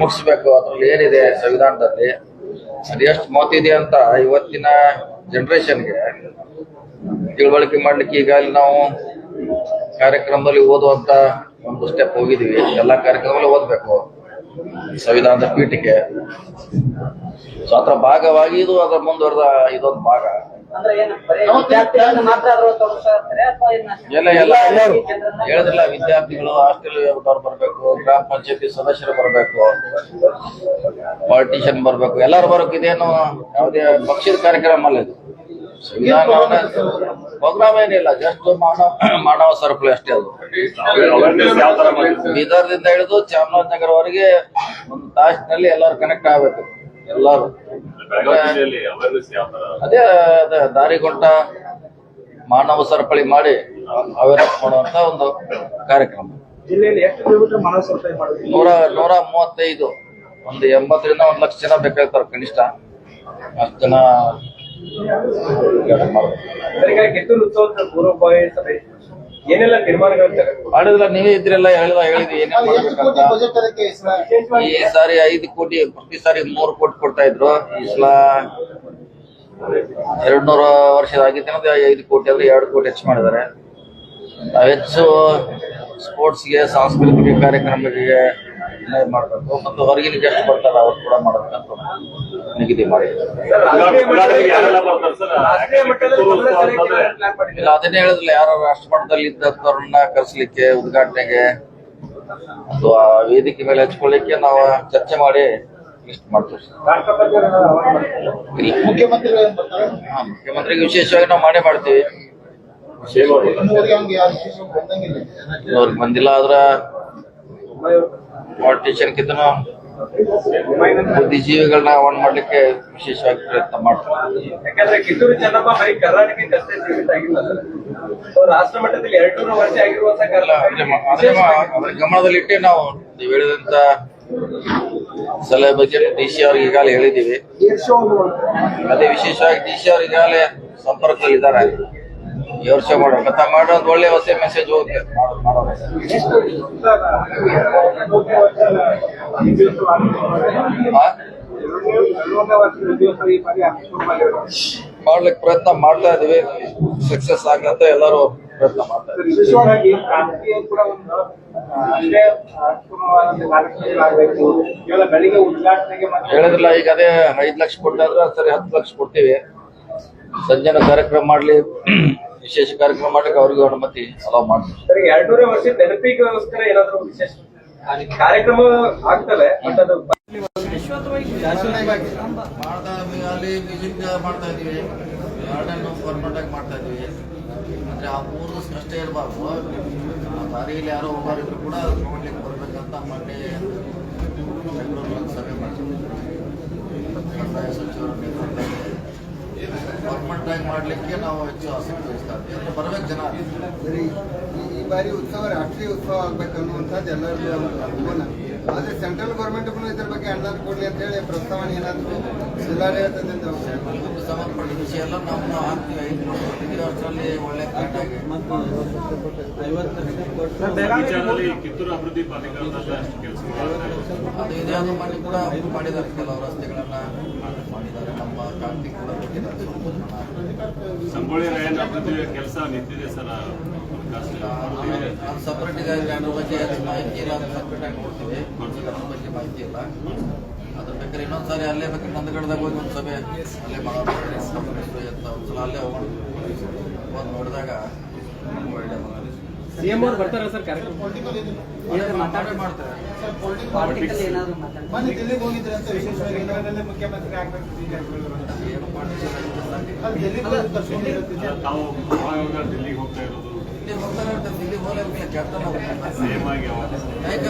ಮುಗಿಸ್ಬೇಕು, ಅದ್ರಲ್ಲಿ ಏನಿದೆ ಸಂವಿಧಾನದಲ್ಲಿ ಅದೆಷ್ಟು ಮಾತಿದೆ ಅಂತ ಇವತ್ತಿನ ಜನರೇಷನ್ಗೆ ತಿಳುವಳಿಕೆ ಮಾಡ್ಲಿಕ್ಕೆ ಈಗಾಗಲೇ ನಾವು ಕಾರ್ಯಕ್ರಮದಲ್ಲಿ ಓದುವಂತ ಒಂದು ಸ್ಟೆಪ್ ಹೋಗಿದೀವಿ. ಎಲ್ಲಾ ಕಾರ್ಯಕ್ರಮದಲ್ಲಿ ಓದ್ಬೇಕು ಸಂವಿಧಾನದ ಪೀಠಿಕೆ. ಸೊ ಅದರ ಭಾಗವಾಗಿ ಇದು ಅದರ ಮುಂದುವರೆದ ಇದೊಂದು ಭಾಗ. ಎಲ್ಲ ಹೇಳಿದ್ರಲ್ಲ, ವಿದ್ಯಾರ್ಥಿಗಳು, ಹಾಸ್ಟೆಲ್ ಅವ್ರು ಬರ್ಬೇಕು, ಗ್ರಾಮ ಪಂಚಾಯತಿ ಸದಸ್ಯರು ಬರ್ಬೇಕು, ಪಾಲಿಟಿಷಿಯನ್ ಬರ್ಬೇಕು, ಎಲ್ಲರೂ ಬರ್ಬೇಕು. ಇದೇನು ಯಾವುದೇ ಪಕ್ಷದ ಕಾರ್ಯಕ್ರಮ ಅಲ್ಲ ಇದು. ಸಂವಿಧಾನ ಪ್ರೋಗ್ರಾಮ್ ಏನಿಲ್ಲ, ಜಸ್ಟ್ ಮಾನವ ಸರಪಳಿ ಅಷ್ಟೇ. ಅದು ಬೀದರ್ದಿಂದ ಹಿಡಿದು ಚಾಮರಾಜನಗರವರೆಗೆ ಒಂದು ತಾಸಿನಲ್ಲಿ ಎಲ್ಲರೂ ಕನೆಕ್ಟ್ ಆಗ್ಬೇಕು. ಎಲ್ಲರೂ ಅದೇ ದಾರಿಗೊಂಡ ಮಾನವ ಸರಪಳಿ ಮಾಡಿ ಅವೇರ್ನೆಸ್ ಮಾಡುವಂತ ಒಂದು ಕಾರ್ಯಕ್ರಮ. ಜಿಲ್ಲೆಯಲ್ಲಿ ಎಷ್ಟು ಕಿಲೋಮೀಟರ್ ಮಾನವ ಸರಪಳಿ ಮಾಡೋದು? 135, ಒಂದು 80ರಿಂದ 1 ಲಕ್ಷ ಜನ ಬೇಕಾಗ್ತಾರೆ ಕನಿಷ್ಠ. ಅಷ್ಟು ಜನ ಕಿತ್ತೂರು ಉತ್ಸವದ ಪೂರ್ವಭಾವಿ ಸಭೆ ಏನೆಲ್ಲ ತೀರ್ಮಾನಗಳು ಮಾಡಿದ್ರ? ನೀವೇ ಇದ್ರೆಲ್ಲ ಹೇಳಿದ್ವಿ ಏನೇನ್ ಮಾಡ್ಬೇಕಂತ. ಈ ಸಾರಿ 5 ಕೋಟಿ, ಪ್ರತಿ ಸಾರಿ 3 ಕೋಟಿ ಕೊಡ್ತಾ ಇದ್ರು. ಈ ಸಲ 200 ವರ್ಷದ ಆಗಿದ್ದೇನೆ 5 ಕೋಟಿ ಆದ್ರೆ 2 ಕೋಟಿ ಹೆಚ್ಚು ಮಾಡಿದ್ದಾರೆ. ಹೆಚ್ಚು ಸ್ಪೋರ್ಟ್ಸ್ಗೆ, ಸಾಂಸ್ಕೃತಿಕ ಕಾರ್ಯಕ್ರಮಗಳಿಗೆ ಮಾಡ್ಬೇಕು. ಮತ್ತು ಹೊರಗಿನ ಗೆಸ್ಟ್ ಬರ್ತಾರೆ, ಅವ್ರು ಕೂಡ ಮಾಡ್ಬೇಕಂತ ನಿಗದಿ ಮಾಡಿದ್ದಾರೆ. ಇಲ್ಲ, ಅದನ್ನೇ ಹೇಳಿದ್ರಲ್ಲ, ಯಾರು ರಾಷ್ಟ್ರ ಮಟ್ಟದಲ್ಲಿ ಇದ್ದವ್ರನ್ನ ಕರೆಸ್ಲಿಕ್ಕೆ, ಉದ್ಘಾಟನೆಗೆ ಅಥವಾ ವೇದಿಕೆ ಮೇಲೆ ಹಚ್ಕೊಳ್ಳಿಕ್ಕೆ ನಾವು ಚರ್ಚೆ ಮಾಡಿ ಲಿಸ್ಟ್ ಮಾಡ್ತೀವಿ. ಮುಖ್ಯಮಂತ್ರಿಗೆ ವಿಶೇಷವಾಗಿ ನಾವು ಮಾಡೇ ಮಾಡ್ತೀವಿ. ಅವ್ರಿಗೆ ಬಂದಿಲ್ಲ ಆದ್ರ ಪಾಲಿಟಿಷಿಯನ್ ಕಿಂತನೂ ಬುದ್ಧಿಜೀವಿಗಳನ್ನ ಆಹ್ವಾನ ಮಾಡ್ಲಿಕ್ಕೆ ವಿಶೇಷವಾಗಿ ಪ್ರಯತ್ನ ಮಾಡ್ತಾರೆ. ಯಾಕಂದ್ರೆ ಕಿತ್ತೂರು ಚೆನ್ನಮ್ಮ ಬರೀ ಕರ್ನಾಟಕಕ್ಕೆ ಅಷ್ಟೇ ಸೀಮಿತ ಆಗಿಲ್ಲ, ರಾಷ್ಟ್ರ ಮಟ್ಟದಲ್ಲಿ 200 ವರ್ಷ ಆಗಿರುವಂತ ಅದರ ಗಮನದಲ್ಲಿಟ್ಟೆ ನಾವು ನೀವು ಹೇಳಿದಂತ ಸಲಹೆ ಬಗ್ಗೆ DC ಅವ್ರಿಗೆ ಈಗಾಗಲೇ ಹೇಳಿದ್ದೀವಿ. ಅದೇ ವಿಶೇಷವಾಗಿ DC ಅವ್ರು ಈಗಾಗಲೇ ಸಂಪರ್ಕದಲ್ಲಿದ್ದಾರೆ. ಈ ವರ್ಷ ಮಾಡೋದು ಒಂದು ಒಳ್ಳೆ ಹೊಸ ಮೆಸೇಜ್ ಹೋಗುತ್ತೆ. ಮಾಡ್ಲಿಕ್ಕೆ ಪ್ರಯತ್ನ ಮಾಡ್ತಾ ಇದೀವಿ. ಸಕ್ಸಸ್ ಆಗಂತ ಎಲ್ಲರೂ ಪ್ರಯತ್ನ ಮಾಡ್ತಾ ಇದ್ದೀವಿ. ಹೇಳಿದ್ರಲ್ಲ, ಈಗ ಅದೇ 5 ಲಕ್ಷ ಕೊಟ್ಟಾದ್ರೆ ಸರಿ 10 ಲಕ್ಷ ಕೊಡ್ತೀವಿ. ಸಂಜೆನ ಕಾರ್ಯಕ್ರಮ ಮಾಡ್ಲಿ, ವಿಶೇಷ ಕಾರ್ಯಕ್ರಮ ಮಾಡ್ಲಿಕ್ಕೆ ಅವ್ರಿಗೆ ಅನುಮತಿ ಅಲೋ ಮಾಡ್ತೀವಿ. 200 ವರ್ಷದ ನೆನಪಿಗೋಸ್ಕರ ಏನಾದ್ರು ವಿಶೇಷ ಕಾರ್ಯಕ್ರಮ ಆಗ್ತವೆ. ಅಲ್ಲಿ ಮ್ಯೂಸಿಕ್ ಮಾಡ್ತಾ ಇದೀವಿ, ಗಾರ್ಡನ್ ಪರ್ಮನೆಂಟ್ ಆಗಿ ಮಾಡ್ತಾ ಇದೀವಿ. ಅಂದ್ರೆ ಆ 3 ದಿವಸ ಅಷ್ಟೇ ಇರಬಾರ್ದು. ದಾರಿಯಲ್ಲಿ ಯಾರೋ ಒಬ್ಬರಿದ್ರು ಕೂಡ ನೋಡ್ಲಿಕ್ಕೆ ಬರ್ಬೇಕಂತ ಮೊನ್ನೆ ಬೆಂಗಳೂರಲ್ಲಿ ಸಭೆ ಮಾಡ್ತೀವಿ. ಕಂದಾಯ ಸಚಿವರ ನೇತೃತ್ವದಲ್ಲಿ ಪರ್ಮನೆಂಟ್ ಆಗಿ ಮಾಡ್ಲಿಕ್ಕೆ ನಾವು ಹೆಚ್ಚು ಆಸಕ್ತಿ ವಹಿಸ್ತಾ ಇದ್ದೀವಿ. ಬರ್ಬೇಕು ಜನ. ಈ ಬಾರಿ ಉತ್ಸವ ರಾಷ್ಟ್ರೀಯ ಉತ್ಸವ ಆಗ್ಬೇಕು ಅನ್ನುವಂಥದ್ದು ಎಲ್ಲರಿಗೂ ಅನುಮಾನ. ಆದ್ರೆ ಸೆಂಟ್ರಲ್ ಗೌರ್ಮೆಂಟ್ ಇದ್ರ ಬಗ್ಗೆ ಅನುದಾನ ಕೊಡ್ಲಿ ಅಂತ ಹೇಳಿ ಪ್ರಸ್ತಾವನೆ ಏನಾದ್ರು ಸಂಬಂಧಪಟ್ಟ ವಿಷಯ ಎಲ್ಲ ನಾವು ಹಾಕ್ತೀವಿ. 5 ಕೋಟಿ ಕೊಟ್ಟಿದ್ದೀವಿ. ಅಷ್ಟರಲ್ಲಿ ಒಳ್ಳೆ ಕರೆಕ್ಟಾಗಿ ಕಿತ್ತೂರು ಅಭಿವೃದ್ಧಿ ಪ್ರಾಧಿಕಾರದಲ್ಲಿ ಅಷ್ಟು ಕೆಲಸ ಅದು ಇದೇ ಅದು ಮಾಡಿ ಕೂಡ ಮಾಡಿದ್ದಾರೆ. ಕೆಲವು ರಸ್ತೆಗಳನ್ನ ಮಾಡಿದ್ದಾರೆ. ನಮ್ಮ ಕಾರ್ತಿಕ್ ಕೂಡ ಸಂಗೊಳ್ಳಿ ರಾಯಣ್ಣ ಅಭಿವೃದ್ಧಿ ಕೆಲಸ ನಿಂತಿದೆ ಸರ್. ಸಪರೇಟ್ ಇದೆ. ಅದ್ರ ಬಗ್ಗೆ ಮಾಹಿತಿ ಇಲ್ಲ, ಅದು ಸಪರೇಟ್ ಆಗಿ ನೋಡ್ತೀವಿ. ಅದ್ರ ಬಗ್ಗೆ ಮಾಹಿತಿ ಇಲ್ಲ. ಅದ್ರ ಬೇಕಾದ್ರೆ ಇನ್ನೊಂದ್ಸಾರಿ ಅಲ್ಲೇ ಬೇಕಾದ್ರೆ ನಂದಗಡದಾಗ ಹೋಗಿ ಒಂದು ಸಭೆ ಅಲ್ಲೇ ಮಾಡೋದು ಅಂತ ಒಂದ್ಸಲ ಅಲ್ಲೇ ಹೋಗೋಣ. ಒಂದು ನೋಡಿದಾಗ ಒಳ್ಳೆ ಸಿಎಂ ಅವ್ರು ಬರ್ತಾರ ಸರ್ ಕಾರ್ಯಕ್ರಮ ಮಾಡ್ತಾರೆ. ದಿಲ್ಲಿಗೆ ಹೋಗಿದ್ರೆ ಅಂತ ವಿಶೇಷವಾಗಿ ಮುಖ್ಯಮಂತ್ರಿ ಆಗ್ಬೇಕು ಏನು ಮಾಡ್ತೀವಿ. ತಾವು ಡೆಲ್ಲಿಗೆ ಹೋಗ್ತಾ ಇರೋದು ಇಲ್ಲಿ ಹೋಗ್ತಾರೆ. ದಿಲ್ಲಿ ಹೋಗ್ಲಿಕ್ಕೆ ಕ್ಯಾಪ್ಟನ್ ಸೇಮ್ ಆಗಿ ಯಾಕೆ